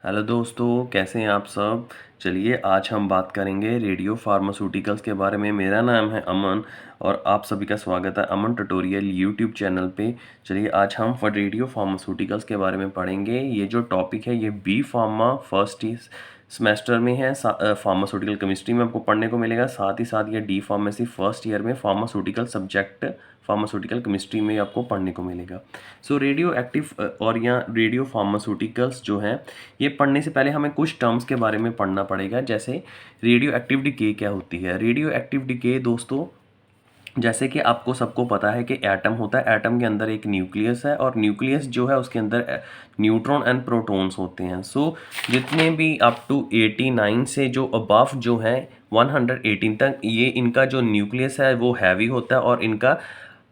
Hello दोस्तों, कैसे हैं आप सब। चलिए आज हम बात करेंगे रेडियो फार्मास्यूटिकल्स के बारे में। मेरा नाम है अमन और आप सभी का स्वागत है अमन ट्यूटोरियल यूट्यूब चैनल पे। चलिए आज हम रेडियो फार्मास्यूटिकल्स के बारे में पढ़ेंगे। ये जो टॉपिक है ये बी फार्मा फर्स्ट सेमेस्टर में है। फार्मास्यूटिकल केमिस्ट्री में आपको पढ़ने को मिलेगा। साथ ही साथ ये डी फार्मेसी फर्स्ट ईयर में फार्मास्यूटिकल सब्जेक्ट फार्मास्यूटिकल केमिस्ट्री में आपको पढ़ने को मिलेगा। सो रेडियो एक्टिव और या रेडियो फार्मास्यूटिकल्स जो हैं, ये पढ़ने से पहले हमें कुछ टर्म्स के बारे में पढ़ना पड़ेगा। जैसे रेडियो एक्टिव डिके क्या होती है। रेडियो एक्टिव डिके दोस्तों, जैसे कि आपको सबको पता है कि एटम होता है। एटम के अंदर एक न्यूक्लियस है और न्यूक्लियस जो है उसके अंदर न्यूट्रॉन एंड प्रोटॉन्स होते हैं। सो जितने भी अप टू 89 से जो अबव जो है 118 तक, ये इनका जो न्यूक्लियस है वो हैवी होता है और इनका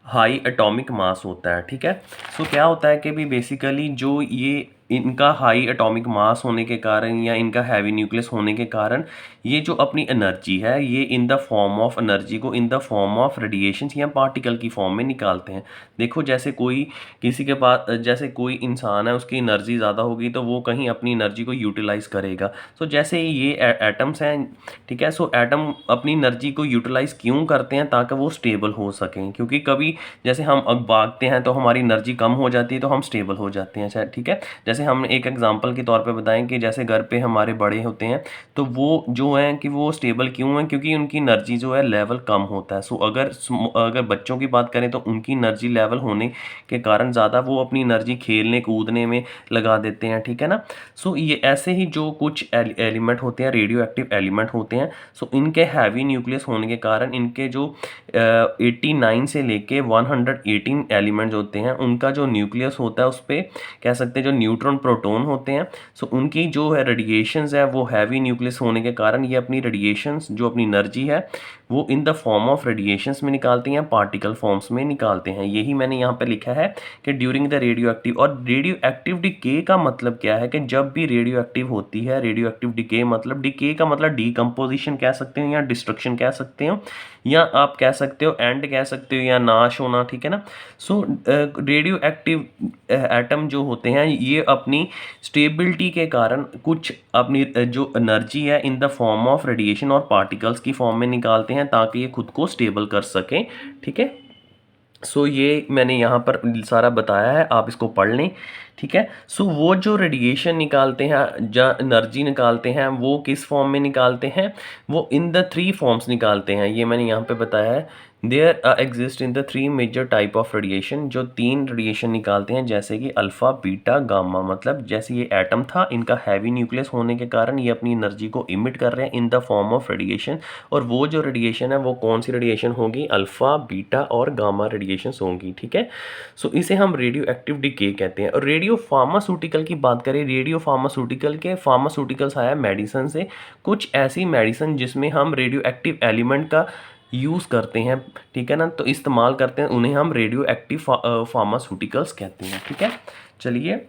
हाई एटॉमिक मास होता है। ठीक है। सो क्या होता है कि भी बेसिकली जो ये इनका हाई एटॉमिक मास होने के कारण या इनका हैवी न्यूक्लियस होने के कारण ये जो अपनी एनर्जी है ये in the form of energy को in the form of radiation या पार्टिकल की फॉर्म में निकालते हैं। देखो जैसे कोई किसी के पास जैसे कोई इंसान है, उसकी एनर्जी ज़्यादा होगी तो वो कहीं अपनी एनर्जी को यूटिलाइज करेगा। सो जैसे ये एटम्स हैं, ठीक है। सो एटम अपनी एनर्जी को यूटिलाइज क्यों करते हैं? ताकि वो स्टेबल हो सकें। क्योंकि कभी जैसे हम अब भागते हैं तो हमारी एनर्जी कम हो जाती है तो हम स्टेबल हो जाते हैं। शायद ठीक है। जैसे हम एक एग्जांपल के तौर पे बताएं कि जैसे घर पे हमारे बड़े होते हैं तो वो जो हैं कि वो स्टेबल क्यों हैं? क्योंकि उनकी एनर्जी जो है लेवल कम होता है। सो अगर बच्चों की बात करें तो उनकी एनर्जी लेवल होने के कारण ज़्यादा वो अपनी एनर्जी खेलने कूदने में लगा देते हैं। ठीक है ना। सो ये ऐसे ही जो कुछ एलिमेंट होते हैं, रेडियो एक्टिव एलिमेंट होते हैं। सो इनके हैवी न्यूक्लियस होने के कारण इनके जो 89 से लेके 118 एलिमेंट्स होते हैं, उनका जो न्यूक्लियस होता है उस पर कह सकते हैं जो न्यूट्रॉन प्रोटॉन होते हैं। सो उनकी जो है रेडिएशंस है वो हैवी न्यूक्लियस होने के कारण ये अपनी रेडिएशंस जो अपनी एनर्जी है वो इन द फॉर्म ऑफ रेडिएशंस में निकालते हैं, पार्टिकल फॉर्म्स में निकालते हैं। यही मैंने यहाँ पे लिखा है कि ड्यूरिंग द रेडियो एक्टिव। और रेडियो एक्टिव डिके का मतलब क्या है कि जब भी रेडियो एक्टिव होती है, रेडियो एक्टिव डिके मतलब डिके का मतलब डीकम्पोजिशन कह सकते हो या डिस्ट्रक्शन कह सकते हो या आप कह सकते हो एंड कह सकते हो या नाश होना। ठीक है ना। सो रेडियो एक्टिव एटम जो होते हैं ये अपनी स्टेबिलिटी के कारण कुछ अपनी जो एनर्जी है in the form of radiation और पार्टिकल्स की फॉर्म में निकालते हैं ताकि ये खुद को स्टेबल कर सकें। ठीक है। सो ये मैंने यहाँ पर सारा बताया है, आप इसको पढ़ लें। ठीक है। सो वो जो रेडिएशन निकालते हैं, जो एनर्जी निकालते हैं, वो किस फॉर्म में निकालते हैं? वो इन द थ्री फॉर्म्स निकालते हैं। ये मैंने यहाँ पे बताया है। There exist in the three major type of radiation. जो तीन रेडिएशन निकालते हैं जैसे कि अल्फ़ा बीटा गामा। मतलब जैसे ये एटम था, इनका हैवी न्यूक्लियस होने के कारण ये अपनी एनर्जी को इमिट कर रहे हैं इन द फॉर्म ऑफ रेडिएशन। और वो जो रेडिएशन है वो कौन सी रेडिएशन होगी? अल्फ़ा बीटा और गामा रेडिएशन होंगी। ठीक है। सो इसे हम रेडियो एक्टिव डिके कहते हैं। और रेडियो फार्मास्यूटिकल की बात करें, रेडियो फार्मास्यूटिकल के फार्मास्यूटिकल्स आया मेडिसिन से। कुछ ऐसी मेडिसिन जिसमें हम रेडियो एक्टिव एलिमेंट का यूज़ करते हैं, ठीक है ना, तो इस्तेमाल करते हैं, उन्हें हम रेडियो एक्टिव फार्मास्यूटिकल्स कहते हैं। ठीक है। चलिए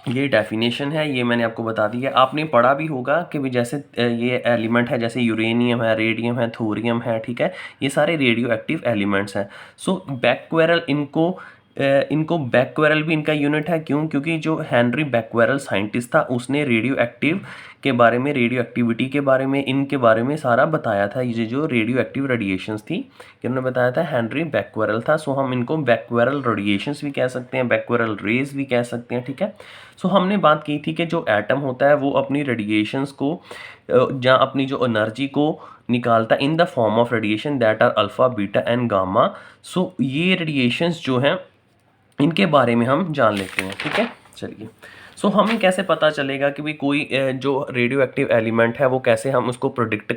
ये डेफिनेशन है, ये मैंने आपको बता दी है। आपने पढ़ा भी होगा कि भी जैसे ये एलिमेंट है, जैसे यूरेनियम है, रेडियम है, थोरियम है। ठीक है। ये सारे रेडियो एक्टिव एलिमेंट्स हैं। सो बैक्वेरल इनको बैक्वेरल भी इनका यूनिट है। क्यों? क्योंकि जो हेनरी बैक्वेरल साइंटिस्ट था उसने रेडियो एक्टिव के बारे में, रेडियो एक्टिविटी के बारे में, इनके बारे में सारा बताया था। ये जो रेडियो एक्टिव रेडिएशंस थी इन्होंने बताया था, हेनरी बैक्वेरल था। सो हम इनको बैक्वेरल रेडिएशंस भी कह सकते हैं, बैक्वेरल रेज भी कह सकते हैं। ठीक है। सो हमने बात की थी कि जो एटम होता है वो अपनी रेडिएशंस को जहाँ अपनी जो एनर्जी को निकालता है in the form of radiation that are alpha beta and gamma. So ये रेडिएशंस जो हैं इनके बारे में हम जान लेते हैं। ठीक है। चलिए सो हमें कैसे पता चलेगा कि भाई कोई जो रेडियो एक्टिव एलिमेंट है वो कैसे हम उसको प्रोडिक्ट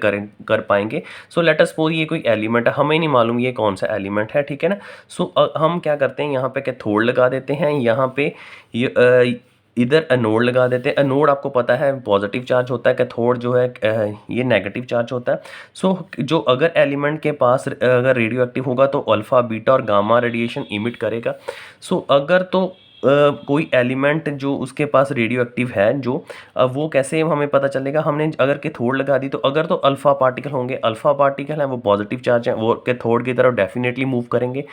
कर पाएंगे? सो लेट अस सपोज ये कोई एलिमेंट है, हमें नहीं मालूम ये कौन सा एलिमेंट है। ठीक है ना। सो हम क्या करते हैं, यहाँ पे कैथोड लगा देते हैं, यहाँ पे ये इधर एनोड लगा देते हैं। एनोड आपको पता है पॉजिटिव चार्ज होता है, कैथोड जो है ये नेगेटिव चार्ज होता है। सो जो अगर एलिमेंट के पास अगर रेडियो एक्टिव होगा तो अल्फ़ा बीटा और गामा रेडिएशन इमिट करेगा। सो अगर तो कोई एलिमेंट जो उसके पास रेडियो एक्टिव है जो वो कैसे हमें पता चलेगा, हमने अगर कैथोड लगा दी तो अगर तो अल्फ़ा पार्टिकल होंगे, अल्फ़ा पार्टिकल हैं वो पॉजिटिव चार्ज है, वो कैथोड की तरफ डेफिनेटली मूव करेंगे।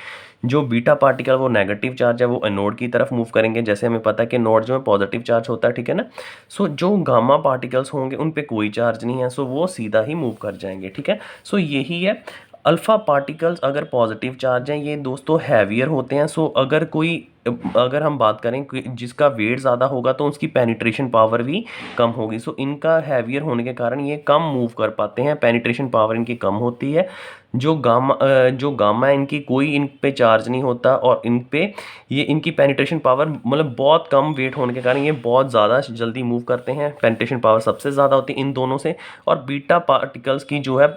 जो बीटा पार्टिकल वो नेगेटिव चार्ज है वो एनोड की तरफ मूव करेंगे, जैसे हमें पता है कि नोड जो है पॉजिटिव चार्ज होता है, ठीक है ना। सो जो गामा पार्टिकल्स होंगे उन पे कोई चार्ज नहीं है, सो वो सीधा ही मूव कर जाएंगे, ठीक है। सो यही है अल्फ़ा पार्टिकल्स अगर पॉजिटिव चार्ज हैं ये दोस्तों हैवियर होते हैं। सो अगर हम बात करें जिसका वेट ज़्यादा होगा तो उसकी पेनिट्रेशन पावर भी कम होगी। सो इनका हैवियर होने के कारण ये कम मूव कर पाते हैं, पेनिट्रेशन पावर इनकी कम होती है। जो गामा है इनकी कोई इन पे चार्ज नहीं होता और इन पे ये इनकी पेनिट्रेशन पावर मतलब बहुत कम वेट होने के कारण ये बहुत ज़्यादा जल्दी मूव करते हैं, पेनिट्रेशन पावर सबसे ज़्यादा होती है इन दोनों से। और बीटा पार्टिकल्स की जो है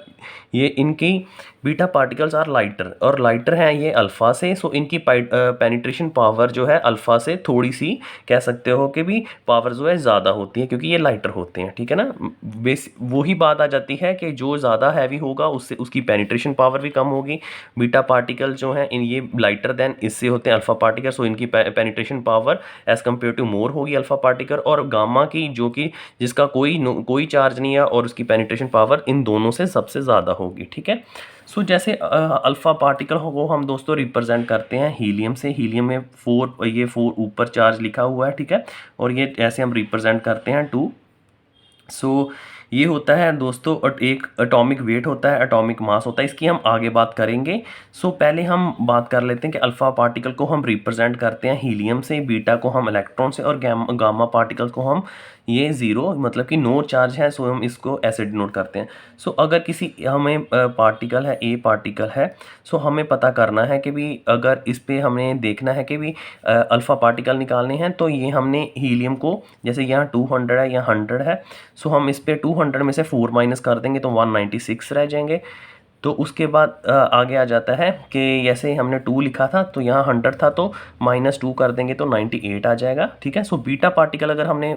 ये इनकी बीटा पार्टिकल्स आर लाइटर और लाइटर हैं ये अल्फ़ा से। सो इनकी पेनिट्रेशन पावर जो है अल्फ़ा से थोड़ी सी कह सकते हो कि भी पावर जो है ज़्यादा होती है क्योंकि ये लाइटर होते हैं, ठीक है ना। वही बात आ जाती है कि जो ज़्यादा हैवी होगा उससे उसकी पेनिट्रेशन पावर भी कम होगी। बीटा पार्टिकल जो हैं इन ये लाइटर देन इससे होते हैं अल्फ़ा पार्टिकल, सो इनकी penetration power as compared to more होगी अल्फ़ा पार्टिकल। और गामा की जो कि जिसका कोई चार्ज नहीं है और उसकी पेनिट्रेशन पावर इन दोनों से सबसे ज़्यादा होगी, ठीक है। सो जैसे अल्फ़ा पार्टिकल हो वो हम दोस्तों रिप्रेजेंट करते हैं हीलियम से। हीलियम में 4 ऊपर चार्ज लिखा हुआ है, ठीक है। और ये ऐसे हम रिप्रेजेंट करते हैं 2। सो ये होता है दोस्तों एक एटॉमिक वेट होता है, एटॉमिक मास होता है, इसकी हम आगे बात करेंगे। सो पहले हम बात कर लेते हैं कि अल्फ़ा पार्टिकल को हम रिप्रेजेंट करते हैं हीलियम से, बीटा को हम इलेक्ट्रॉन से और गामा पार्टिकल को हम ये ज़ीरो मतलब कि नो चार्ज है, सो हम इसको ऐसे डिनोट करते हैं। सो अगर किसी हमें पार्टिकल है ए पार्टिकल है, सो हमें पता करना है कि भी अगर इस पे हमें देखना है कि भी अल्फ़ा पार्टिकल निकालने हैं तो ये हमने हीलियम को जैसे यहाँ 200 है यहाँ 100 है, सो हम इस पे 200 में से 4 माइनस कर देंगे तो 196 रह जाएंगे। तो उसके बाद आगे आ जाता है कि जैसे हमने 2 लिखा था तो यहाँ 100 था तो -2 कर देंगे तो 98 आ जाएगा, ठीक है। सो बीटा पार्टिकल अगर हमने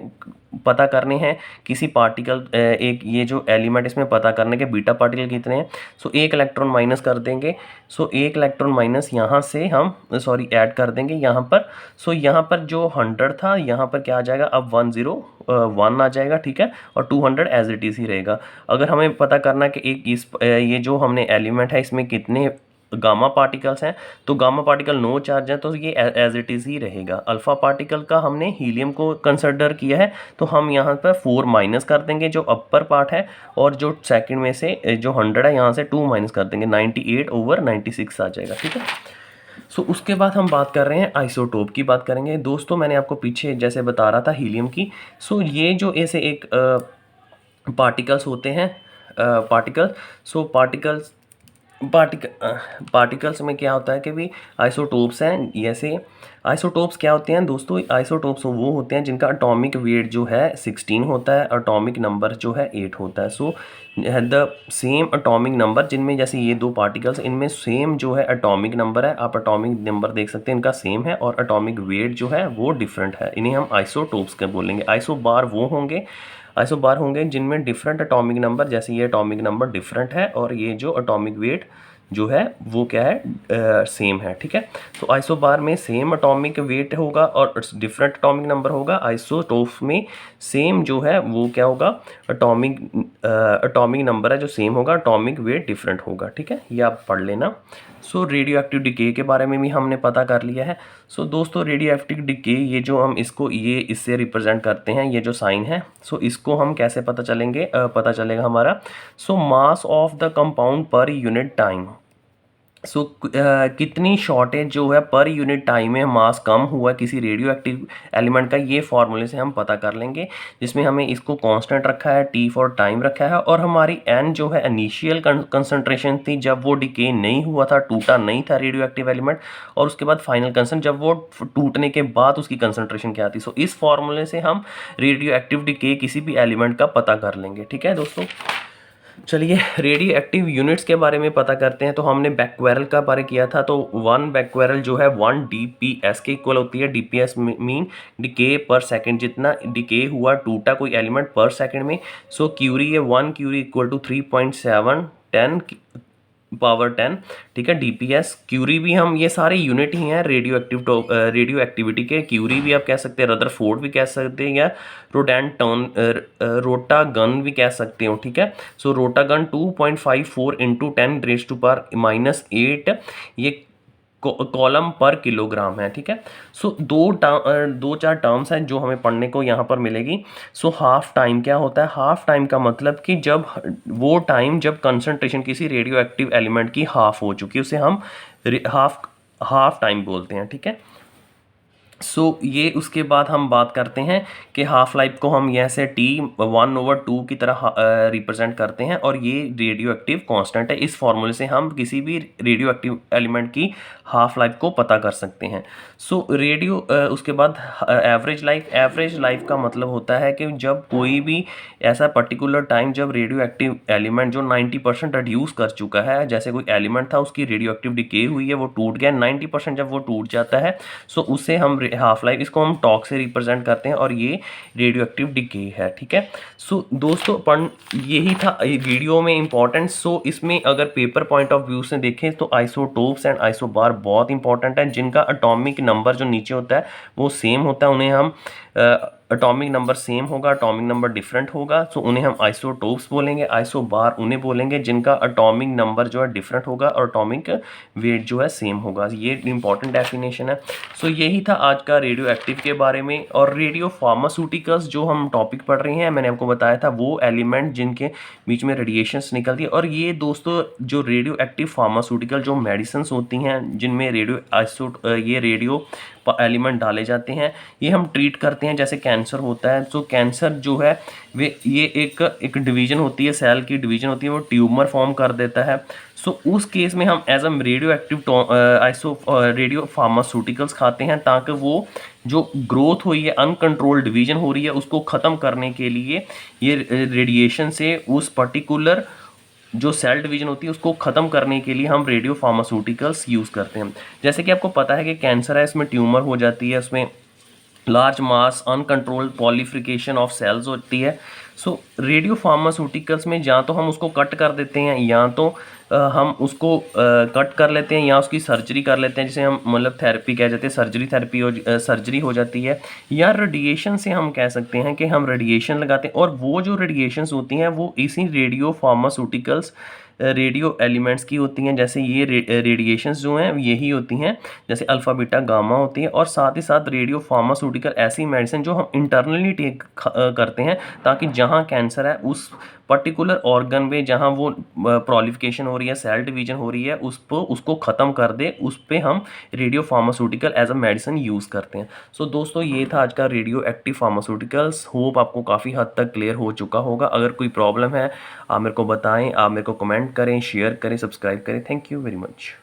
पता करने हैं किसी पार्टिकल एक ये जो एलिमेंट इसमें पता करने के बीटा पार्टिकल कितने हैं, सो 1 इलेक्ट्रॉन माइनस कर देंगे। सो 1 इलेक्ट्रॉन माइनस यहाँ से हम ऐड कर देंगे यहाँ पर। सो यहाँ पर जो 100 था यहाँ पर क्या आ जाएगा अब 101 आ जाएगा, ठीक है। और 200 एज इट इज़ ही रहेगा। अगर हमें पता करना कि ये जो हमने एलिमेंट है इसमें कितने गामा पार्टिकल्स हैं तो गामा पार्टिकल नो चार्ज है तो ये एज इट इज़ ही रहेगा। अल्फ़ा पार्टिकल का हमने हीलियम को कंसिडर किया है तो हम यहाँ पर 4 माइनस कर देंगे जो अपर पार्ट है और जो सेकंड में से जो 100 है यहाँ से 2 माइनस कर देंगे 98/96 आ जाएगा, ठीक है। सो उसके बाद हम बात कर रहे हैं आइसोटोप की बात करेंगे दोस्तों। मैंने आपको पीछे जैसे बता रहा था हीलियम की। सो ये जो ऐसे एक पार्टिकल्स होते हैं पार्टिकल सो पार्टिकल्स में क्या होता है कि भी आइसोटोप्स हैं। जैसे आइसोटोप्स क्या होते हैं दोस्तों, आइसोटोप्स वो होते हैं जिनका एटॉमिक वेट जो है 16 होता है, एटॉमिक नंबर जो है 8 होता है। So the same atomic number जिनमें जैसे ये 2 पार्टिकल्स इनमें सेम जो है एटॉमिक नंबर है, आप एटॉमिक नंबर देख सकते हैं इनका सेम है और एटॉमिक वेट जो है वो डिफरेंट है, इन्हें हम आइसोटोप्स के बोलेंगे। आइसोबार होंगे जिनमें डिफरेंट एटॉमिक नंबर, जैसे ये एटॉमिक नंबर डिफरेंट है और ये जो एटॉमिक वेट जो है वो क्या है सेम है, ठीक है। तो आइसोबार में सेम एटॉमिक वेट होगा और डिफरेंट एटॉमिक नंबर होगा। आइसोटोप में सेम जो है वो क्या होगा एटॉमिक नंबर है जो सेम होगा, एटॉमिक वेट डिफरेंट होगा, ठीक है। ये आप पढ़ लेना। सो रेडियो एक्टिव डिके के बारे में भी हमने पता कर लिया है। सो दोस्तों रेडियो एक्टिव डिके ये जो हम इसको ये इससे रिप्रेजेंट करते हैं, ये जो साइन है सो इसको हम कैसे पता चलेगा हमारा। So mass of the compound per unit time. So कितनी शॉर्टेज जो है पर यूनिट टाइम में मास कम हुआ किसी रेडियो एक्टिव एलिमेंट का, ये फॉर्मूले से हम पता कर लेंगे, जिसमें हमें इसको कांस्टेंट रखा है, टी फॉर टाइम रखा है और हमारी एन जो है इनिशियल कंसंट्रेशन थी जब वो डिके नहीं हुआ था, टूटा नहीं था रेडियो एक्टिव एलिमेंट, और उसके बाद फाइनल कंसंट जब वो टूटने के बाद उसकी कंसंट्रेशन क्या थी। सो इस फॉर्मूले से हम रेडियो एक्टिव डिके किसी भी एलिमेंट का पता कर लेंगे, ठीक है दोस्तों। चलिए रेडियो एक्टिव यूनिट्स के बारे में पता करते हैं। तो हमने बैक्वेरल का बारे किया था, तो 1 बैक्वेरल जो है 1 DPS के इक्वल होती है। DPS मीन डिके पर सेकंड, जितना डिके हुआ टूटा कोई एलिमेंट पर सेकंड में। सो क्यूरी है 1 क्यूरी इक्वल टू 3.710 पावर 10, ठीक है। डीपीएस, क्यूरी भी हम, ये सारे यूनिट ही हैं रेडियो एक्टिविटी के। क्यूरी भी आप कह सकते हैं, रदरफोर्ड भी कह सकते हैं, या रोटागन भी कह सकते हो, ठीक है। सो रोटागन 2.54 इंटू 10⁻⁻8 ये कॉलम पर किलोग्राम है, ठीक है। सो दो चार टर्म्स हैं जो हमें पढ़ने को यहाँ पर मिलेगी। सो हाफ टाइम क्या होता है? हाफ टाइम का मतलब कि जब वो टाइम जब कंसंट्रेशन किसी रेडियो एक्टिव एलिमेंट की हाफ हो चुकी है उसे हम हाफ टाइम बोलते हैं, ठीक है। सो ये उसके बाद हम बात करते हैं कि हाफ लाइफ को हम यहाँ से T1/2 की तरह रिप्रेजेंट करते हैं, और ये रेडियो एक्टिव कांस्टेंट है। इस फॉर्मूले से हम किसी भी रेडियो एक्टिव एलिमेंट की हाफ लाइफ को पता कर सकते हैं। सो उसके बाद एवरेज लाइफ का मतलब होता है कि जब कोई भी ऐसा पर्टिकुलर टाइम जब रेडियो एक्टिव एलिमेंट जो 90% रिड्यूस कर चुका है, जैसे कोई एलिमेंट था उसकी रेडियो एक्टिव डिके हुई है, वो टूट गया 90%, जब वो टूट जाता है सो उसे हम हाफ लाइफ, इसको हम टॉक से रिप्रेजेंट करते हैं, और ये रेडियो एक्टिव डिके है, ठीक है। सो दोस्तों यही था वीडियो में इंपॉर्टेंट। सो इसमें अगर पेपर पॉइंट ऑफ व्यू से देखें तो आइसोटोप्स एंड आइसोबार बहुत इंपॉर्टेंट है, जिनका एटॉमिक नंबर जो नीचे होता है वो सेम होता है, उन्हें हम एटॉमिक नंबर सेम होगा, एटॉमिक नंबर डिफरेंट होगा, सो उन्हें हम आइसोटोप्स बोलेंगे। आइसोबार उन्हें बोलेंगे जिनका एटॉमिक नंबर जो है डिफरेंट होगा और एटॉमिक वेट जो है सेम होगा। ये इंपॉर्टेंट डेफिनेशन है। सो यही था आज का रेडियो एक्टिव के बारे में। और रेडियो फार्मास्यूटिकल्स जो हम टॉपिक पढ़ रहे हैं, मैंने आपको बताया था वो एलिमेंट जिनके बीच में रेडिएशंस निकलती है। और ये दोस्तों जो रेडियो एक्टिव फार्मास्यूटिकल जो मेडिसिन होती हैं जिनमें ये रेडियो एलिमेंट डाले जाते हैं, ये हम ट्रीट करते हैं। जैसे कैंसर होता है, तो कैंसर जो है ये एक डिवीजन होती है, सेल की डिवीजन होती है, वो ट्यूमर फॉर्म कर देता है। सो उस केस में हम एज अ रेडियो फार्मास्यूटिकल्स खाते हैं, ताकि वो जो ग्रोथ हुई है, अनकंट्रोल्ड डिवीजन हो रही है, उसको ख़त्म करने के लिए ये रेडिएशन से उस पर्टिकुलर जो सेल डिवीजन होती है उसको ख़त्म करने के लिए हम रेडियो फार्मास्यूटिकल्स यूज़ करते हैं। जैसे कि आपको पता है कि कैंसर है, इसमें ट्यूमर हो जाती है, उसमें large mass uncontrolled proliferation of cells होती है। सो रेडियो फार्मास्यूटिकल्स में या तो हम उसको कट कर देते हैं, या तो हम उसको कट कर लेते हैं, या उसकी सर्जरी कर लेते हैं, जिसे हम मतलब थेरेपी कह जाते हैं, सर्जरी हो जाती है। या रेडिएशन से हम कह सकते हैं कि हम रेडिएशन लगाते हैं, और वो जो रेडिएशंस होती हैं वो इसी रेडियो फार्मास्यूटिकल्स रेडियो एलिमेंट्स की होती हैं। जैसे ये रेडिएशंस जो हैं यही होती हैं, जैसे अल्फ़ा बीटा गामा होती है। और साथ ही साथ रेडियो फार्मास्यूटिकल ऐसी मेडिसिन जो हम इंटरनली टेक करते हैं, ताकि जहाँ कैंसर है उस पर्टिकुलर ऑर्गन में जहाँ वो प्रोलिफिकेशन हो रही है, सेल डिवीजन हो रही है, उसको ख़त्म कर दे, उस पर हम radio pharmaceutical as a medicine use करते हैं। सो दोस्तों ये था आज का रेडियो एक्टिव फार्मास्यूटिकल्स। होप आपको काफ़ी हद तक क्लियर हो चुका होगा। अगर कोई प्रॉब्लम है आप मेरे को बताएं, आप मेरे को कमेंट करें, शेयर करें, सब्सक्राइब करें। Thank you very much.